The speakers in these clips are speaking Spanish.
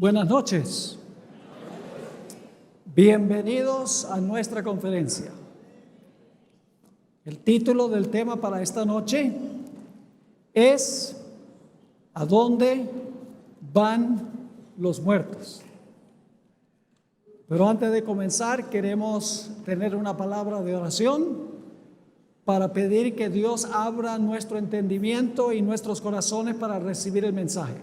Buenas noches. Bienvenidos a nuestra conferencia. El título del tema para esta noche es ¿A dónde van los muertos? Pero antes de comenzar, queremos tener una palabra de oración para pedir que Dios abra nuestro entendimiento y nuestros corazones para recibir el mensaje.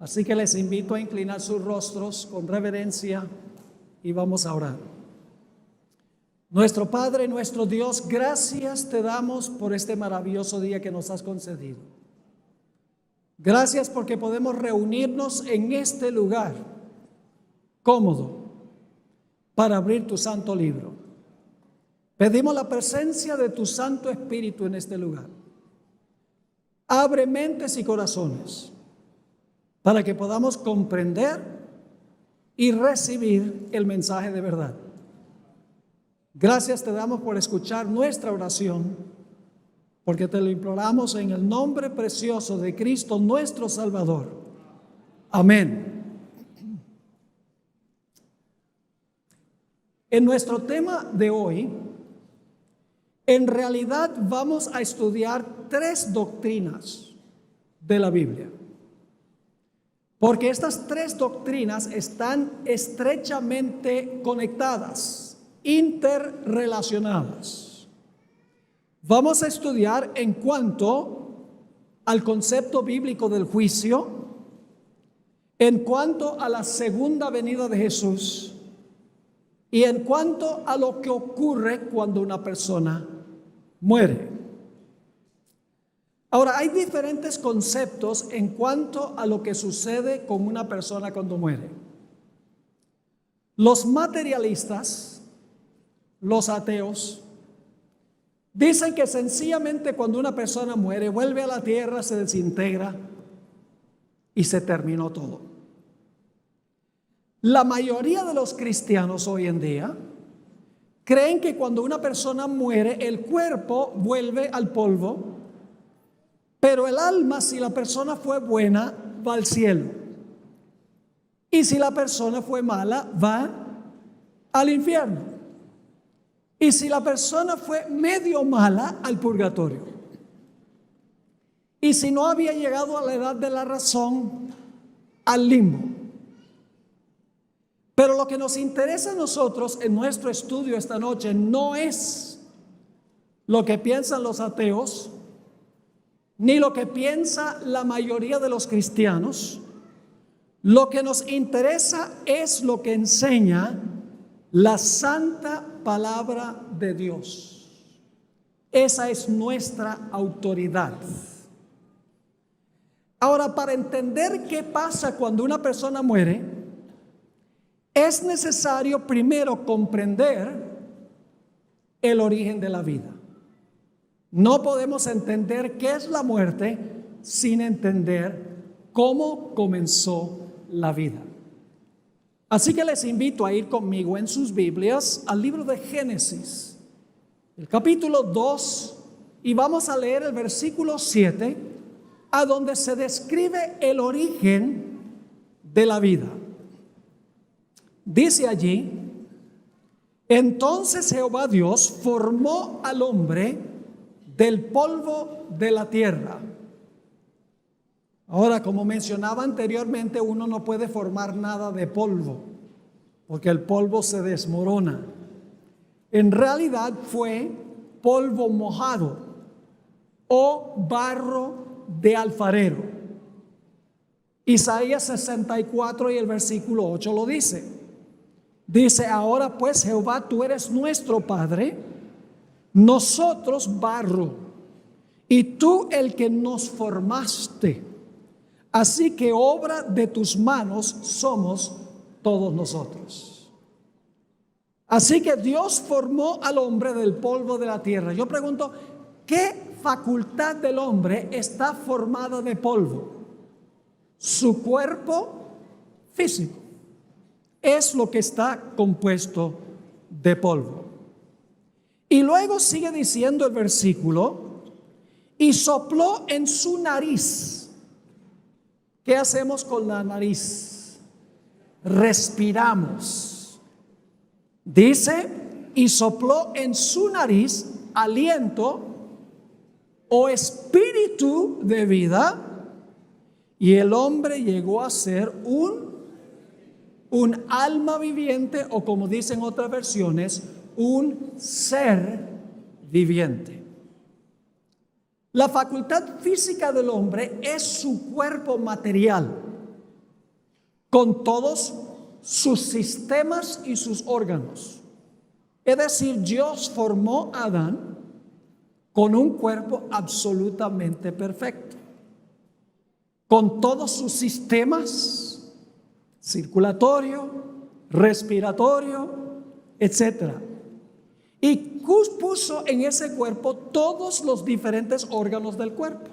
Así que les invito a inclinar sus rostros con reverencia y vamos a orar. Nuestro Padre, nuestro Dios, gracias te damos por este maravilloso día que nos has concedido. Gracias porque podemos reunirnos en este lugar cómodo para abrir tu santo libro. Pedimos la presencia de tu Santo Espíritu en este lugar. Abre mentes y corazones para que podamos comprender y recibir el mensaje de verdad. Gracias te damos por escuchar nuestra oración, porque te lo imploramos en el nombre precioso de Cristo nuestro Salvador. Amén. En nuestro tema de hoy, en realidad vamos a estudiar 3 doctrinas de la Biblia. Porque estas 3 doctrinas están estrechamente conectadas, interrelacionadas. Vamos a estudiar en cuanto al concepto bíblico del juicio, en cuanto a la segunda venida de Jesús y en cuanto a lo que ocurre cuando una persona muere. Ahora, hay diferentes conceptos en cuanto a lo que sucede con una persona cuando muere. Los materialistas, los ateos, dicen que sencillamente cuando una persona muere, vuelve a la tierra, se desintegra y se terminó todo. La mayoría de los cristianos hoy en día creen que cuando una persona muere, el cuerpo vuelve al polvo, pero el alma, si la persona fue buena, va al cielo. Y si la persona fue mala, va al infierno. Y si la persona fue medio mala, al purgatorio. Y si no había llegado a la edad de la razón, al limbo. Pero lo que nos interesa a nosotros en nuestro estudio esta noche no es lo que piensan los ateos, ni lo que piensa la mayoría de los cristianos. Lo que nos interesa es lo que enseña la santa palabra de Dios. Esa es nuestra autoridad. Ahora, para entender qué pasa cuando una persona muere, es necesario primero comprender el origen de la vida. No podemos entender qué es la muerte sin entender cómo comenzó la vida. Así que les invito a ir conmigo en sus Biblias al libro de Génesis, el capítulo 2, y vamos a leer el versículo 7, a donde se describe el origen de la vida. Dice allí: entonces Jehová Dios formó al hombre del polvo de la tierra. Ahora, como mencionaba anteriormente, uno no puede formar nada de polvo, porque el polvo se desmorona. En realidad fue polvo mojado o barro de alfarero. Isaías 64 y el versículo 8 lo dice. Dice: ahora pues, Jehová, tú eres nuestro Padre, nosotros barro, y tú el que nos formaste. Así que obra de tus manos somos todos nosotros. Así que Dios formó al hombre del polvo de la tierra. Yo pregunto, ¿qué facultad del hombre está formada de polvo? Su cuerpo físico es lo que está compuesto de polvo. Y luego sigue diciendo el versículo: y sopló en su nariz. ¿Qué hacemos con la nariz? respiramos. Dice, y sopló en su nariz aliento o espíritu de vida, y el hombre llegó a ser un alma viviente, o como dicen otras versiones, un ser viviente. La facultad física del hombre es su cuerpo material, con todos sus sistemas y sus órganos. Es decir, Dios formó a Adán con un cuerpo absolutamente perfecto, con todos sus sistemas, circulatorio, respiratorio, etc. Y puso en ese cuerpo todos los diferentes órganos del cuerpo.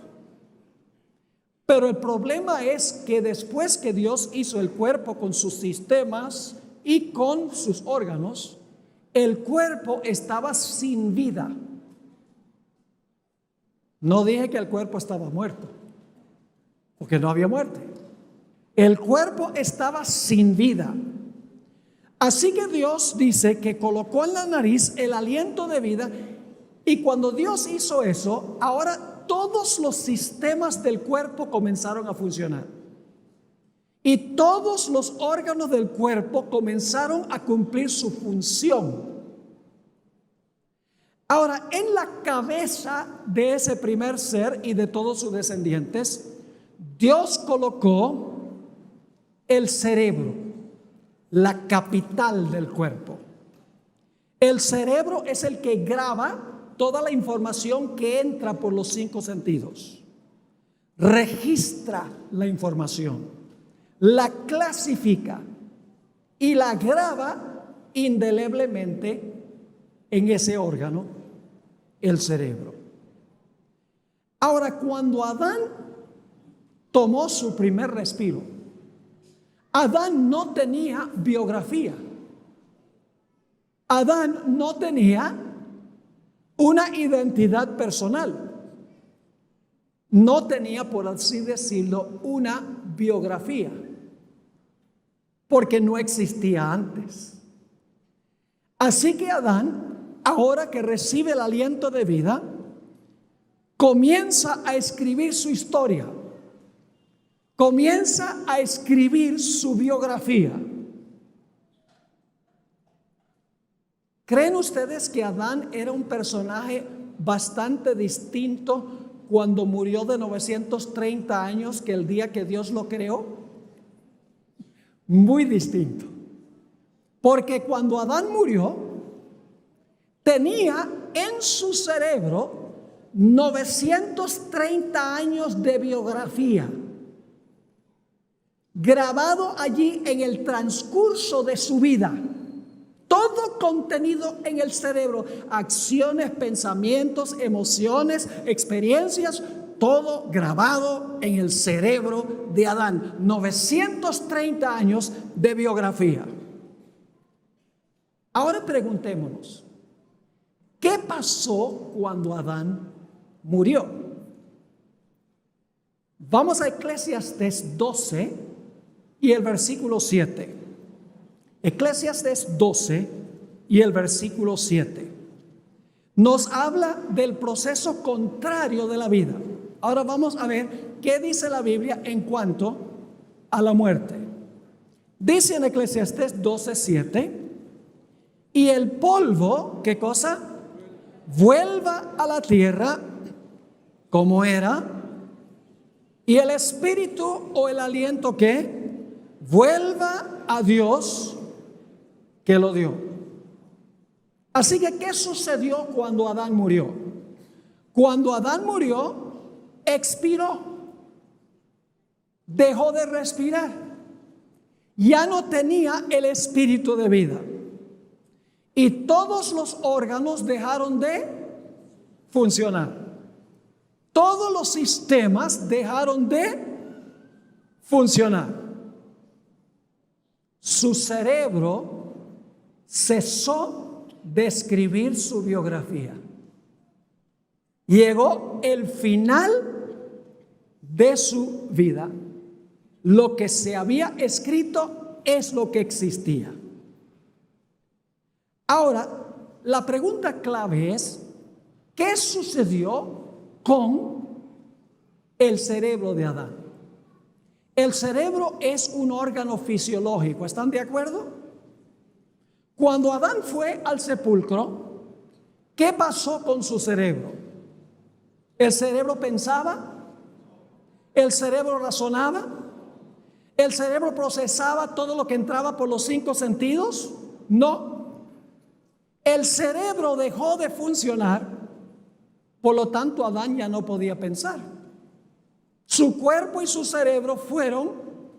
Pero el problema es que después que Dios hizo el cuerpo con sus sistemas y con sus órganos, el cuerpo estaba sin vida. No dije que el cuerpo estaba muerto, porque no había muerte. El cuerpo estaba sin vida. Así que Dios dice que colocó en la nariz el aliento de vida, y cuando Dios hizo eso, ahora todos los sistemas del cuerpo comenzaron a funcionar. Y todos los órganos del cuerpo comenzaron a cumplir su función. Ahora, en la cabeza de ese primer ser y de todos sus descendientes, Dios colocó el cerebro, la capital del cuerpo. El cerebro es el que graba toda la información que entra por los 5 sentidos. Registra la información, la clasifica y la graba indeleblemente en ese órgano, el cerebro. Ahora, cuando Adán tomó su primer respiro, Adán no tenía biografía. Adán no tenía una identidad personal. No tenía, por así decirlo, una biografía, porque no existía antes. Así que Adán, ahora que recibe el aliento de vida, comienza a escribir su historia, comienza a escribir su biografía. ¿Creen ustedes que Adán era un personaje bastante distinto cuando murió de 930 años que el día que Dios lo creó? Muy distinto. Porque cuando Adán murió, tenía en su cerebro 930 años de biografía, grabado allí en el transcurso de su vida. Todo contenido en el cerebro, acciones, pensamientos, emociones, experiencias, todo grabado en el cerebro de Adán. 930 años de biografía. Ahora preguntémonos, ¿qué pasó cuando Adán murió? Vamos a Eclesiastés 12 y el versículo 7. Eclesiastés 12 y el versículo 7 nos habla del proceso contrario de la vida. Ahora vamos a ver qué dice la Biblia en cuanto a la muerte. Dice en Eclesiastés 12, 7, y el polvo, ¿qué cosa? Vuelva a la tierra como era, y el espíritu o el aliento, ¿qué? Vuelva a Dios que lo dio. Así que, ¿qué sucedió cuando Adán murió? Cuando Adán murió, expiró, dejó de respirar, ya no tenía el espíritu de vida, y todos los órganos dejaron de funcionar. Todos los sistemas dejaron de funcionar. Su cerebro cesó de escribir su biografía. Llegó el final de su vida. Lo que se había escrito es lo que existía. Ahora, la pregunta clave es, ¿qué sucedió con el cerebro de Adán? El cerebro es un órgano fisiológico, ¿están de acuerdo? Cuando Adán fue al sepulcro, ¿qué pasó con su cerebro? ¿El cerebro pensaba? ¿El cerebro razonaba? ¿El cerebro procesaba todo lo que entraba por los 5 sentidos? No. El cerebro dejó de funcionar, por lo tanto Adán ya no podía pensar. Su cuerpo y su cerebro fueron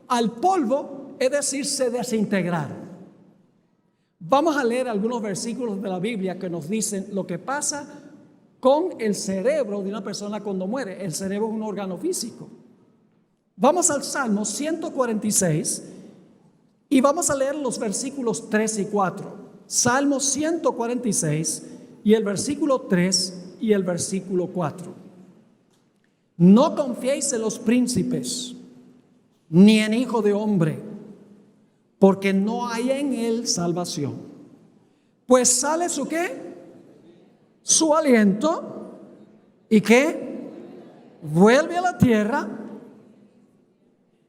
al polvo, es decir, se desintegraron. Vamos a leer algunos versículos de la Biblia que nos dicen lo que pasa con el cerebro de una persona cuando muere. El cerebro es un órgano físico. Vamos al Salmo 146 y vamos a leer los versículos 3 y 4. Salmo 146 y el versículo 3 y el versículo 4. No confiéis en los príncipes, ni en hijo de hombre, porque no hay en él salvación. Pues sale su ¿qué? Su aliento, ¿y qué? Vuelve a la tierra.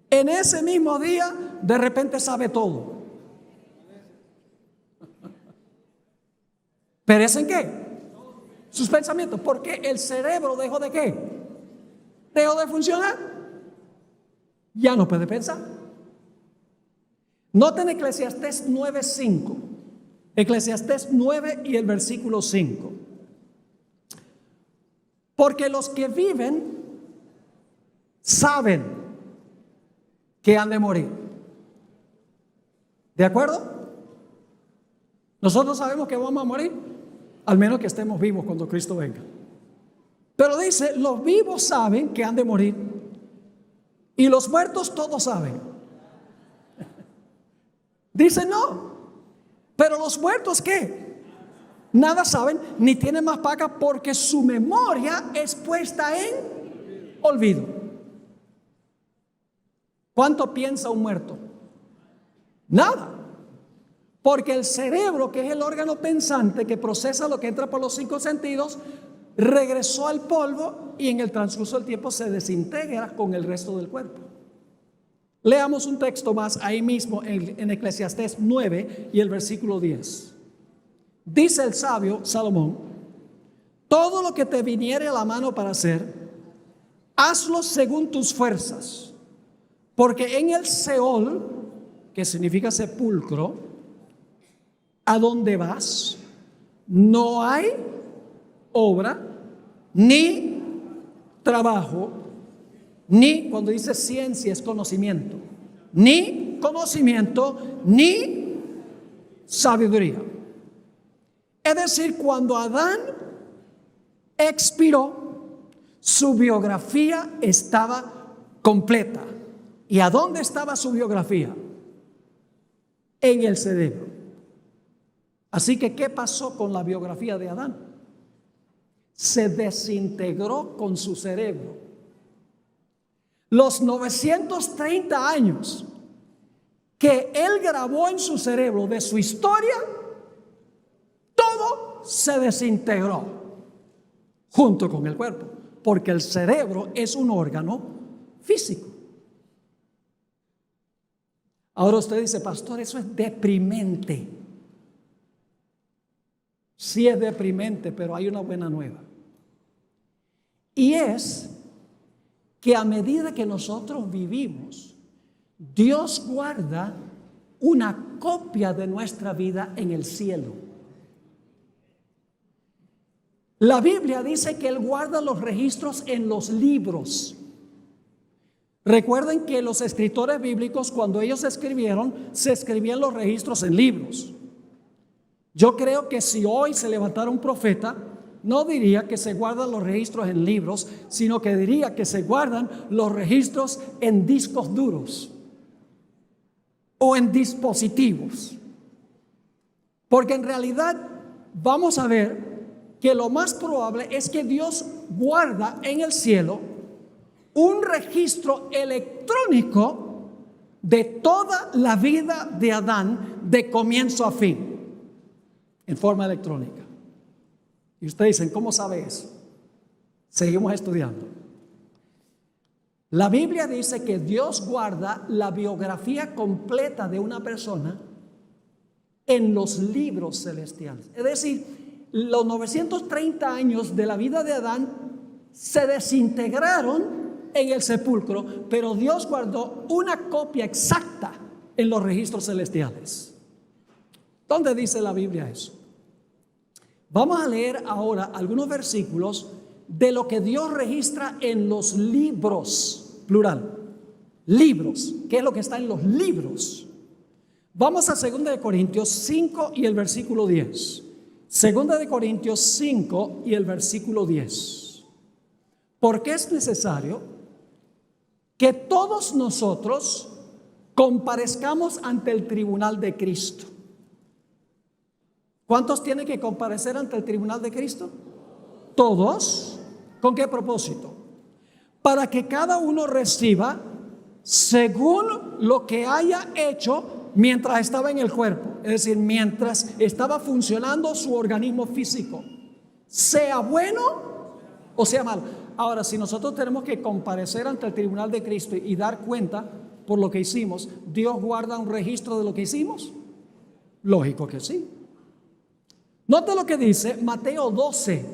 En ese mismo día, de repente sabe todo. ¿Perecen qué? Sus pensamientos. Porque el cerebro dejó de qué? Dejó de funcionar. Ya no puede pensar. Noten Eclesiastés 9:5. Eclesiastés 9 y el versículo 5. Porque los que viven saben que han de morir. ¿De acuerdo? Nosotros sabemos que vamos a morir, al menos que estemos vivos cuando Cristo venga. Pero dice, los vivos saben que han de morir y los muertos todos saben. Dice no, pero los muertos ¿qué? Nada saben ni tienen más paga porque su memoria es puesta en olvido. ¿Cuánto piensa un muerto? Nada. Porque el cerebro, que es el órgano pensante que procesa lo que entra por los 5 sentidos, regresó al polvo y en el transcurso del tiempo se desintegra con el resto del cuerpo. Leamos un texto más ahí mismo en Eclesiastés 9 y el versículo 10. Dice el sabio Salomón, todo lo que te viniere a la mano para hacer, hazlo según tus fuerzas. Porque en el Seol, que significa sepulcro, a donde vas, no hay obra, ni trabajo, ni, cuando dice ciencia es conocimiento, ni conocimiento, ni sabiduría. Es decir, cuando Adán expiró, su biografía estaba completa. ¿Y a dónde estaba su biografía? En el cerebro. Así que, ¿qué pasó con la biografía de Adán? Se desintegró con su cerebro. Los 930 años que él grabó en su cerebro de su historia, todo se desintegró junto con el cuerpo, porque el cerebro es un órgano físico. Ahora usted dice, pastor, eso es deprimente. Sí es deprimente, pero hay una buena nueva. Y es que a medida que nosotros vivimos, Dios guarda una copia de nuestra vida en el cielo. La Biblia dice que Él guarda los registros en los libros. Recuerden que los escritores bíblicos, cuando ellos escribieron, se escribían los registros en libros. Yo creo que si hoy se levantara un profeta, no diría que se guardan los registros en libros, sino que diría que se guardan los registros en discos duros o en dispositivos. Porque en realidad vamos a ver que lo más probable es que Dios guarda en el cielo un registro electrónico de toda la vida de Adán de comienzo a fin en forma electrónica. Y ustedes dicen, ¿cómo sabe eso? Seguimos estudiando. La Biblia dice que Dios guarda la biografía completa de una persona en los libros celestiales. Es decir, los 930 años de la vida de Adán se desintegraron en el sepulcro, pero Dios guardó una copia exacta en los registros celestiales. ¿Dónde dice la Biblia eso? Vamos a leer ahora algunos versículos de lo que Dios registra en los libros, plural, libros. ¿Qué es lo que está en los libros? Vamos a 2 Corintios 5 y el versículo 10. 2 Corintios 5 y el versículo 10. Porque es necesario que todos nosotros comparezcamos ante el tribunal de Cristo. ¿Cuántos tienen que comparecer ante el tribunal de Cristo? Todos. ¿Con qué propósito? Para que cada uno reciba según lo que haya hecho mientras estaba en el cuerpo, es decir, mientras estaba funcionando su organismo físico, sea bueno o sea malo. Ahora, si nosotros tenemos que comparecer ante el tribunal de Cristo y dar cuenta por lo que hicimos, ¿Dios guarda un registro de lo que hicimos? Lógico que sí. Note lo que dice Mateo 12,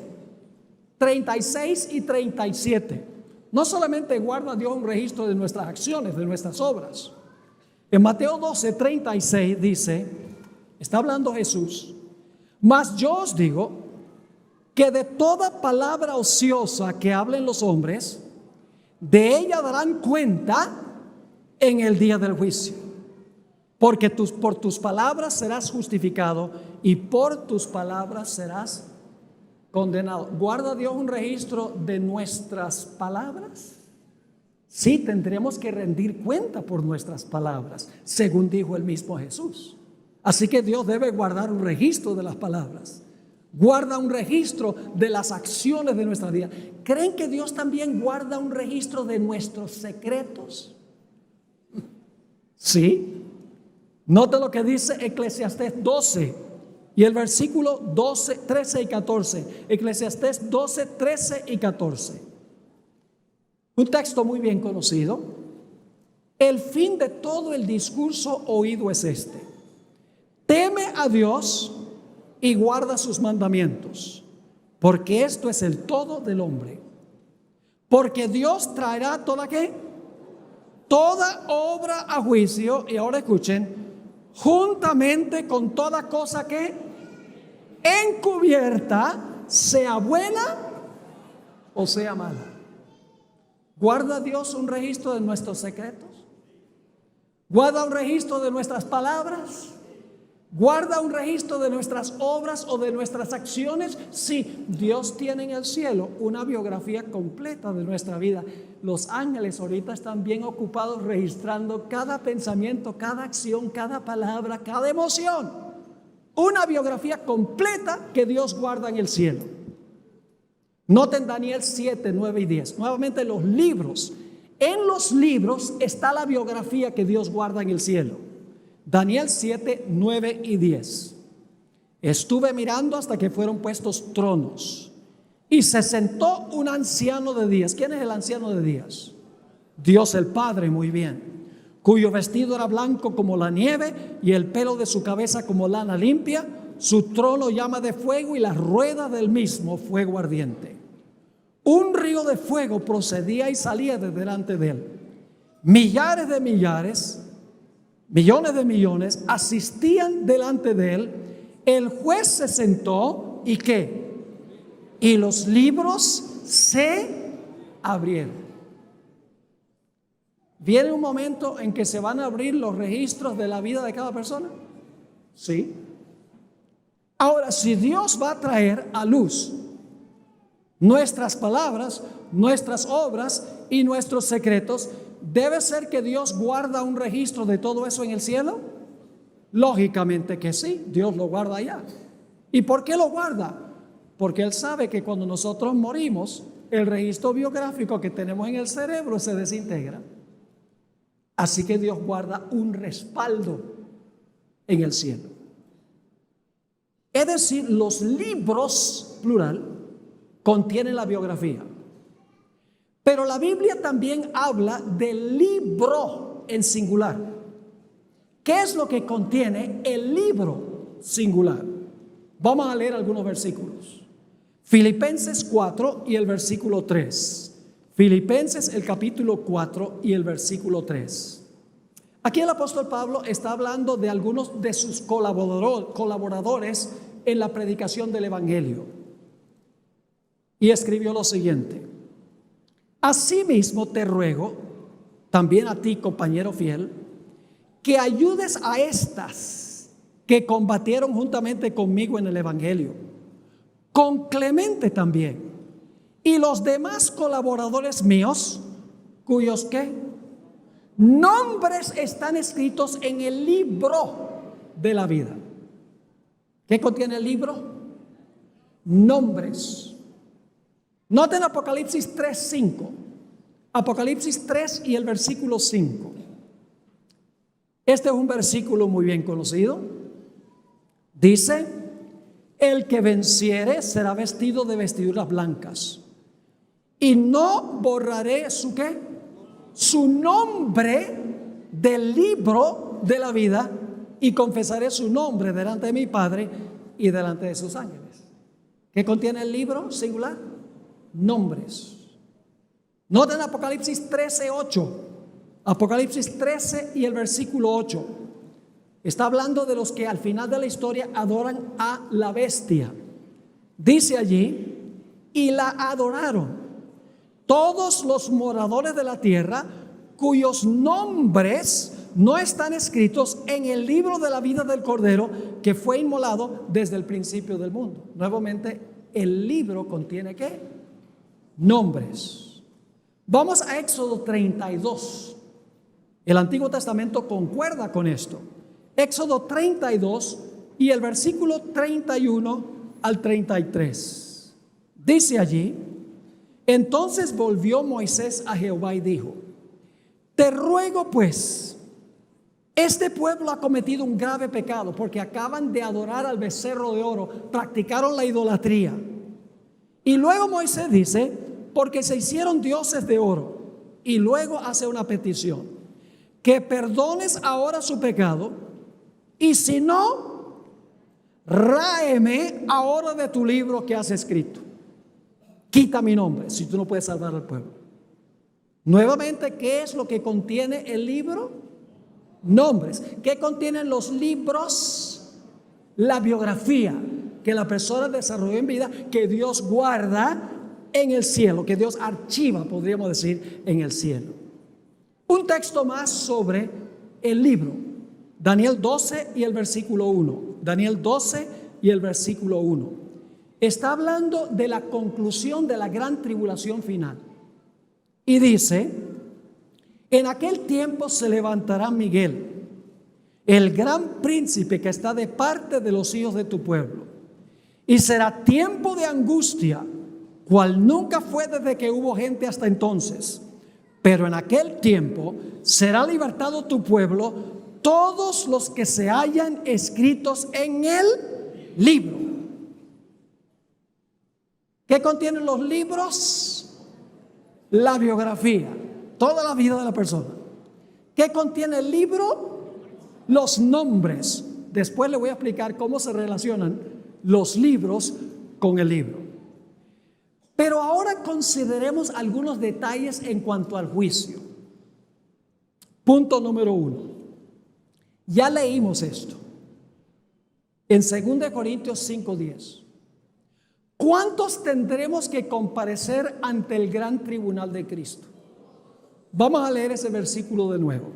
36 y 37. No solamente guarda Dios un registro de nuestras acciones, de nuestras obras. En Mateo 12, 36 dice, está hablando Jesús, mas yo os digo que de toda palabra ociosa que hablen los hombres, de ella darán cuenta en el día del juicio. Porque por tus palabras serás justificado y por tus palabras serás condenado. ¿Guarda Dios un registro de nuestras palabras? Sí, tendremos que rendir cuenta por nuestras palabras, según dijo el mismo Jesús. Así que Dios debe guardar un registro de las palabras. Guarda un registro de las acciones de nuestra vida. ¿Creen que Dios también guarda un registro de nuestros secretos? Sí. Note lo que dice Eclesiastés 12 y el versículo 12, 13 y 14. Eclesiastés 12, 13 y 14. Un texto muy bien conocido. El fin de todo el discurso oído es este: teme a Dios y guarda sus mandamientos, porque esto es el todo del hombre. Porque Dios traerá toda obra a juicio, y ahora escuchen, juntamente con toda cosa que encubierta, sea buena o sea mala. ¿Guarda Dios un registro de nuestros secretos? ¿Guarda un registro de nuestras palabras? ¿Guarda un registro de nuestras obras o de nuestras acciones? Sí, Dios tiene en el cielo una biografía completa de nuestra vida. Los ángeles ahorita están bien ocupados registrando cada pensamiento, cada acción, cada palabra, cada emoción. Una biografía completa que Dios guarda en el cielo. Noten Daniel 7, 9 y 10. Nuevamente los libros. En los libros está la biografía que Dios guarda en el cielo. Daniel 7, 9 y 10. Estuve mirando hasta que fueron puestos tronos y se sentó un anciano de días. ¿Quién es el anciano de días? Dios el Padre, muy bien, cuyo vestido era blanco como la nieve y el pelo de su cabeza como lana limpia. Su trono llama de fuego y las ruedas del mismo fuego ardiente. Un río de fuego procedía y salía de delante de él. Millares de millares, millones de millones asistían delante de él. El juez se sentó y ¿qué? Y los libros se abrieron. ¿Viene un momento en que se van a abrir los registros de la vida de cada persona? Sí. Ahora, si Dios va a traer a luz nuestras palabras, nuestras obras y nuestros secretos, ¿debe ser que Dios guarda un registro de todo eso en el cielo? Lógicamente que sí, Dios lo guarda allá. ¿Y por qué lo guarda? Porque Él sabe que cuando nosotros morimos, el registro biográfico que tenemos en el cerebro se desintegra. Así que Dios guarda un respaldo en el cielo. Es decir, los libros, plural, contienen la biografía. Pero la Biblia también habla del libro en singular. ¿Qué es lo que contiene el libro singular? Vamos a leer algunos versículos. Filipenses 4 y el versículo 3. Filipenses el capítulo 4 y el versículo 3. Aquí el apóstol Pablo está hablando de algunos de sus colaboradores en la predicación del evangelio. Y escribió lo siguiente: asimismo te ruego, también a ti, compañero fiel, que ayudes a estas que combatieron juntamente conmigo en el evangelio, con Clemente también, y los demás colaboradores míos, cuyos ¿qué? Nombres están escritos en el libro de la vida. ¿Qué contiene el libro? Nombres. Noten Apocalipsis 3:5. Apocalipsis 3 y el versículo 5. Este es un versículo muy bien conocido. Dice: el que venciere será vestido de vestiduras blancas, y no borraré su ¿qué? Su nombre del libro de la vida, y confesaré su nombre delante de mi Padre y delante de sus ángeles. ¿Qué contiene el libro singular? Nombres. Noten Apocalipsis 13:8. Apocalipsis 13 y el versículo 8. Está hablando de los que al final de la historia adoran a la bestia. Dice allí: y la adoraron todos los moradores de la tierra, cuyos nombres no están escritos en el libro de la vida del Cordero, que fue inmolado desde el principio del mundo. Nuevamente, el libro contiene ¿qué? Nombres. Vamos a Éxodo 32. El Antiguo Testamento concuerda con esto. Éxodo 32 y el versículo 31 al 33. Dice allí: entonces volvió Moisés a Jehová y dijo: te ruego pues, este pueblo ha cometido un grave pecado, porque acaban de adorar al becerro de oro, practicaron la idolatría. Y luego Moisés dice: porque se hicieron dioses de oro. Y luego hace una petición: que perdones ahora su pecado, y si no, ráeme ahora de tu libro que has escrito. Quita mi nombre si tú no puedes salvar al pueblo. Nuevamente, ¿qué es lo que contiene el libro? Nombres. ¿Qué contienen los libros? La biografía que la persona desarrolló en vida, que Dios guarda en el cielo, que Dios archiva, podríamos decir, en el cielo. Un texto más sobre el libro. Daniel 12 y el versículo 1. Daniel 12 y el versículo 1. Está hablando de la conclusión de la gran tribulación final. Y dice: en aquel tiempo se levantará Miguel, el gran príncipe que está de parte de los hijos de tu pueblo, y será tiempo de angustia, cual nunca fue desde que hubo gente hasta entonces. Pero en aquel tiempo será libertado tu pueblo, todos los que se hayan escritos en el libro. ¿Qué contienen los libros? La biografía, toda la vida de la persona. ¿Qué contiene el libro? Los nombres. Después le voy a explicar cómo se relacionan los libros con el libro. Pero ahora consideremos algunos detalles en cuanto al juicio. Punto número 1. Ya leímos esto en 2 Corintios 5:10. ¿Cuántos tendremos que comparecer ante el gran tribunal de Cristo? Vamos a leer ese versículo de nuevo.